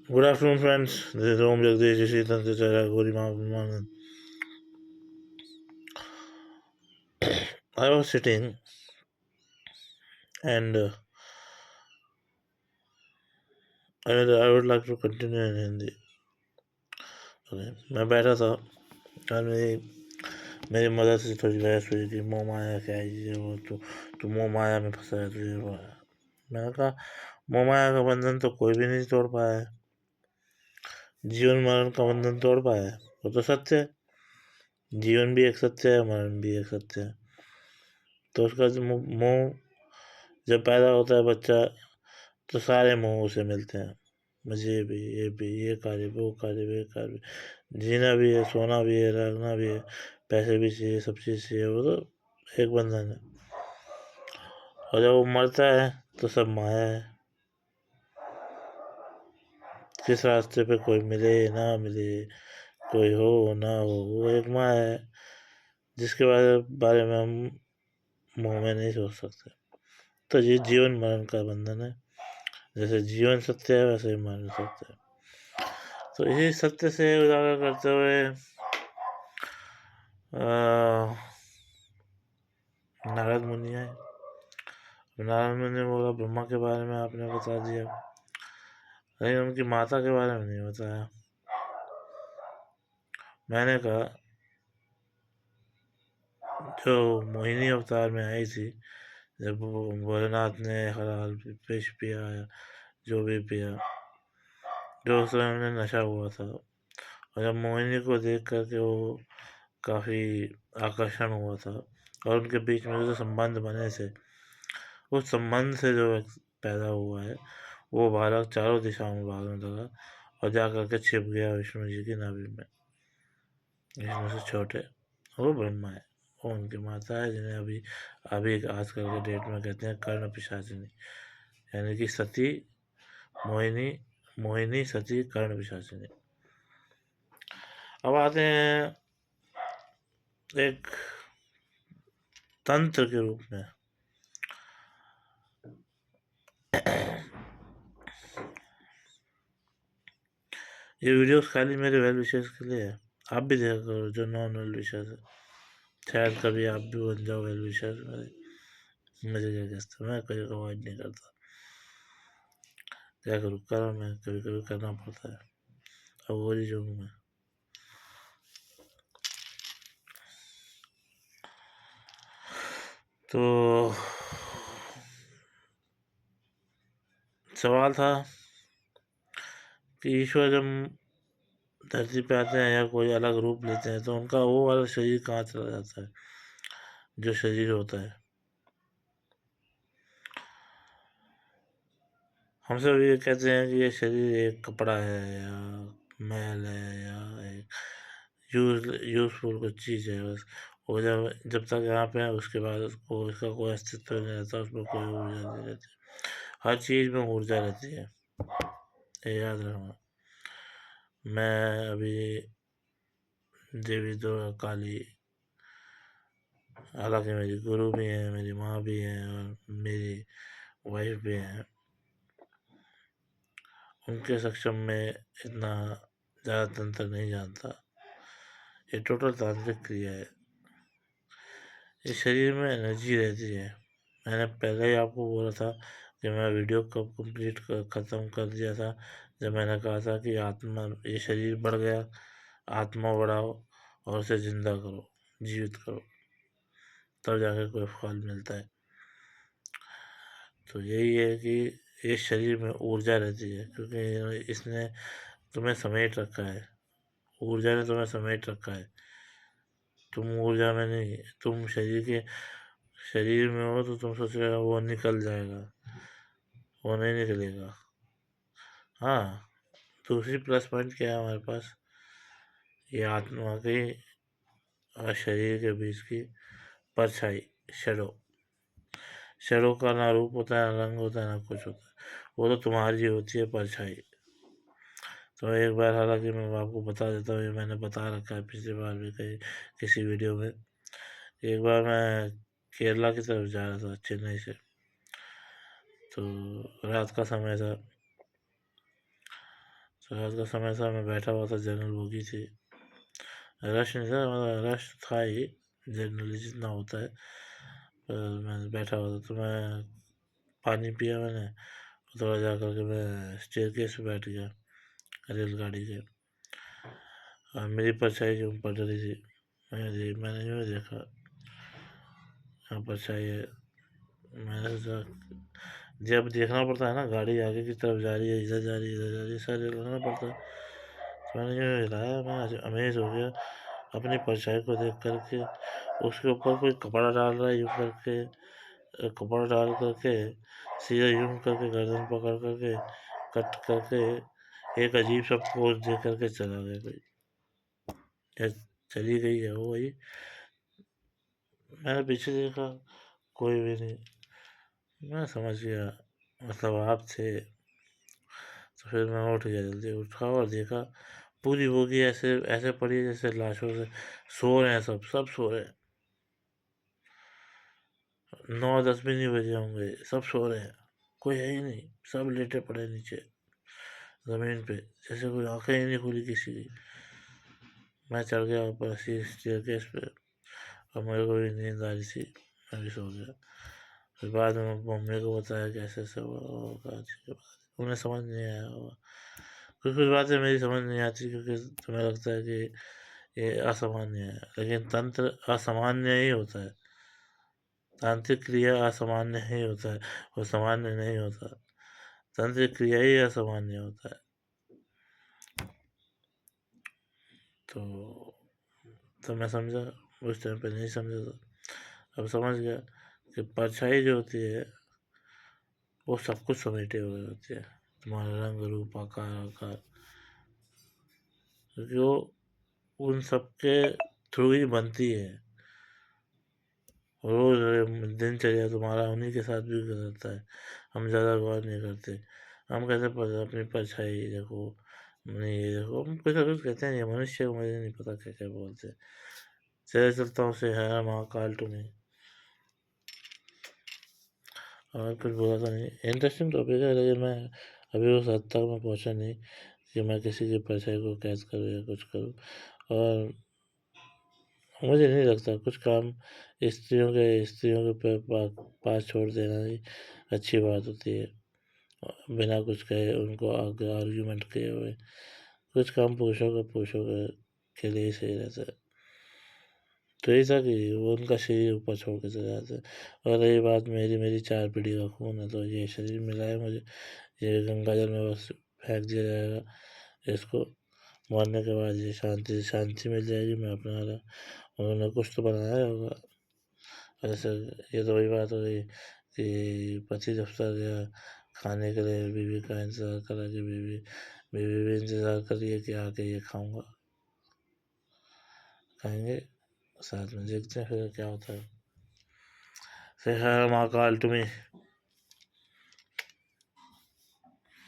Good afternoon, friends. This is Om Jagdish Rishi Tantracharya Gauri Mahamanand. I was sitting and I would like to continue in Hindi. Okay. मैं बैठा था और मेरी mother से थोड़ी बहस हुई कि मोह माया क्या है ये वो तो मोह माया में फंसा है तुझे वो है। मैंने कहा मोह माया का बंधन तो कोई भी नहीं तोड़ पाया है, जीवन मरण का बंधन तोड़ पाया है, वो तो सत्य है। जीवन भी एक सत्य है, मरण भी एक सत्य है। तो उसका जो मोह जब पैदा होता है बच्चा, तो सारे मोह उसे मिलते हैं। मुझे भी ये कार्य वो कार्य वे कार्य, जीना भी है, सोना भी है, रहना भी है, पैसे भी चाहिए, सब चीज़ चाहिए, वो तो एक बंधन है। और जब वो मरता है तो सब माया है। किस रास्ते पे कोई मिले ना मिले, कोई हो ना हो, वो एक माया है जिसके बारे में हम मुंह में नहीं सोच सकते। तो ये जीवन मरण का बंधन है। जैसे जीवन सत्य है वैसे ही मरण सत्य है। तो इसी सत्य से उजागर करते हुए नारद मुनि आए। नारद मुनि ने बोला ब्रह्मा के बारे में आपने बता दिया, लेकिन उनकी माता के बारे में नहीं बताया। मैंने कहा जो मोहिनी अवतार में आई थी, जब भोलेनाथ ने हर हाल पेश पिया या जो भी पिया, जो उस समय उन्हें नशा हुआ था, और जब मोहिनी को देख करके वो काफ़ी आकर्षण हुआ था, और उनके बीच में जो संबंध बने थे, उस संबंध से जो पैदा हुआ है वो बालक चारों दिशाओं में भागने लगा और जा करके छिप गया विष्णु जी की नाभि में। विष्णु से छोटे वो ब्रह्मा है, वो उनकी माता है, जिन्हें अभी अभी आजकल के डेट में कहते हैं कर्ण पिशाचिनी, यानी कि सती मोहिनी, मोहिनी सती कर्ण पिशाचिनी। अब आते हैं एक तंत्र के रूप में। ये वीडियोस खाली मेरे वेल विशेष के लिए है, आप भी देखा करो जो नॉन वेल विशेष है, शायद कभी आप भी बन जाओ वेल विशेष मेरे। मुझे क्या कहता, मैं कभी अवॉइड नहीं करता, क्या करूँ, करा मैं कभी कभी करना पड़ता है, अब वो ही जो हूँ मैं। तो सवाल था कि ईश्वर जब धरती पे आते हैं या कोई अलग रूप लेते हैं तो उनका वो वाला शरीर कहाँ चला जाता है, जो शरीर होता है। हम सब ये कहते हैं कि ये शरीर एक कपड़ा है या मैल है या एक यूजफुल कुछ चीज़ है बस। वो जब जब तक यहाँ पे है उसके बाद उसको इसका कोई अस्तित्व नहीं रहता, उसमें कोई ऊर्जा नहीं रहती। हर चीज़ में ऊर्जा रहती है, ये याद रखना। मैं अभी देवी दुर्गा काली, हालांकि मेरी गुरु भी हैं, मेरी माँ भी हैं और मेरी वाइफ भी हैं, उनके सक्षम में इतना ज़्यादा तंत्र नहीं जानता। ये टोटल तांत्रिक क्रिया है। इस शरीर में एनर्जी रहती है। मैंने पहले ही आपको बोला था कि मैं वीडियो कब कंप्लीट ख़त्म कर दिया था, जब मैंने कहा था कि आत्मा, ये शरीर बढ़ गया, आत्मा बढ़ाओ और उसे जिंदा करो, जीवित करो, तब जाकर कोई फल मिलता है। तो यही है कि इस शरीर में ऊर्जा रहती है, क्योंकि इसने तुम्हें समेट रखा है, ऊर्जा ने तुम्हें समेट रखा है। तुम ऊर्जा में नहीं, तुम शरीर में हो तो तुम सोच रहे हो वो निकल जाएगा, वो नहीं निकलेगा। हाँ, दूसरी प्लस पॉइंट क्या है हमारे पास, ये आत्मा की और शरीर के बीच की परछाई, शेडो। शेडो का ना रूप होता है, ना रंग होता है, ना कुछ होता है, वो तो तुम्हारी होती है परछाई। तो एक बार, हालांकि मैं आपको बता देता हूँ, ये मैंने बता रखा है पिछली बार भी कहीं किसी वीडियो में। एक बार मैं केरला की तरफ जा रहा था चेन्नई से, तो रात का समय था। रात का समय था, मैं बैठा हुआ था, जनरल बोगी थी, रश नहीं था, मतलब रश था ही जनरली जितना होता है, पर मैं बैठा हुआ था तो मैं पानी पिया मैंने, थोड़ा जा करके मैं स्टेयरकेस पे बैठ गया रेलगाड़ी के, और मेरी परछाई जो पड़ रही थी, मैंने जो देखा यहाँ परछाई है। मैंने सोचा, जब देखना पड़ता है ना, गाड़ी आगे की तरफ जा रही है, इधर जा रही है, इधर जा रही है, सारे देखना पड़ता है। तो मैंने जो हिलाया, मैं अमेज हो गया अपनी परछाई को देख करके। उसके ऊपर कोई कपड़ा डाल रहा है यूँ करके, कपड़ा डाल करके सीधा यूँ करके गर्दन पकड़ करके कट करके एक अजीब सा पोज दे करके चला गया कोई, या चली गई है वो वही। मैंने पीछे देखा, कोई भी नहीं। मैं समझ गया मतलब आप थे। तो फिर मैं उठ गया, जल्दी उठा और देखा पूरी बोगी ऐसे ऐसे पड़ी है जैसे लाशों से, सो रहे हैं, सब सब सो रहे हैं। 9-10 भी नहीं बजे होंगे, सब सो रहे हैं, कोई है ही नहीं, सब लेटे पड़े नीचे ज़मीन पे, जैसे कोई आंखें ही नहीं खुली किसी की। मैं चढ़ गया ऊपर स्टेयरकेस पे, और मेरे को भी नींद आ रही थी, मैं भी सो गया। फिर बाद में मम्मी को बताया कि ऐसे ऐसे हुआ होगा, उन्हें समझ नहीं आया होगा। कुछ कुछ बातें मेरी समझ नहीं आती, क्योंकि तुम्हें लगता है कि ये असामान्य है, लेकिन तंत्र असामान्य ही होता है। तांत्रिक क्रिया असामान्य ही होता है, वो सामान्य नहीं होता। तांत्रिक क्रिया ही असामान्य होता है। तो मैं समझा, उस टाइम पे नहीं समझा था, अब समझ गया कि परछाई जो होती है वो सब कुछ समेटे हुए होती है, तुम्हारा रंग रूप आकार आकार, क्योंकि वो उन सब के थ्रू ही बनती है। रोज दिनचर्या तुम्हारा उन्हीं के साथ भी गुजरता है, हम ज़्यादा गौर नहीं करते। हम कैसे अपनी परछाई देखो, नहीं ये देखो, हम कुछ ना कुछ कहते हैं, ये मनुष्य को मुझे नहीं पता क्या क्या बोलते हैं। चले चलता हूँ, से है महाकाल तुम्हें, और कुछ बोला था नहीं। इंटरेस्टिंग टॉपिक है, लेकिन मैं अभी उस हद तक मैं पहुँचा नहीं कि मैं किसी की परछाई को कैद करूँ या कुछ करूँ। और मुझे नहीं लगता कुछ काम स्त्रियों के पास छोड़ देना ही अच्छी बात होती है, बिना कुछ कहे उनको आगे आर्ग्यूमेंट किए हुए। कुछ काम पुरुषों के लिए ही सही रहता है। तो ऐसा कि वो उनका शरीर ऊपर छोड़ के चले जाते हैं। और रही बात मेरी मेरी 4 पीढ़ी का खून है, तो ये शरीर मिला है मुझे, ये गंगा जल में बस फेंक दिया जाएगा। इसको मरने के बाद ये शांति मिल जाएगी, मैं अपना रहा। उन्होंने कुछ तो बनाया होगा। ऐसे ये तो वही बात हो गई कि पति दफ्तर गया खाने के लिए, बीवी का इंतज़ार करा कि बीवी बीवी भी इंतज़ार कर रही है कि आके ये खाऊंगा, खाएंगे साथ में, देखते हैं फिर क्या होता है। से हर महाकाल तुम्हें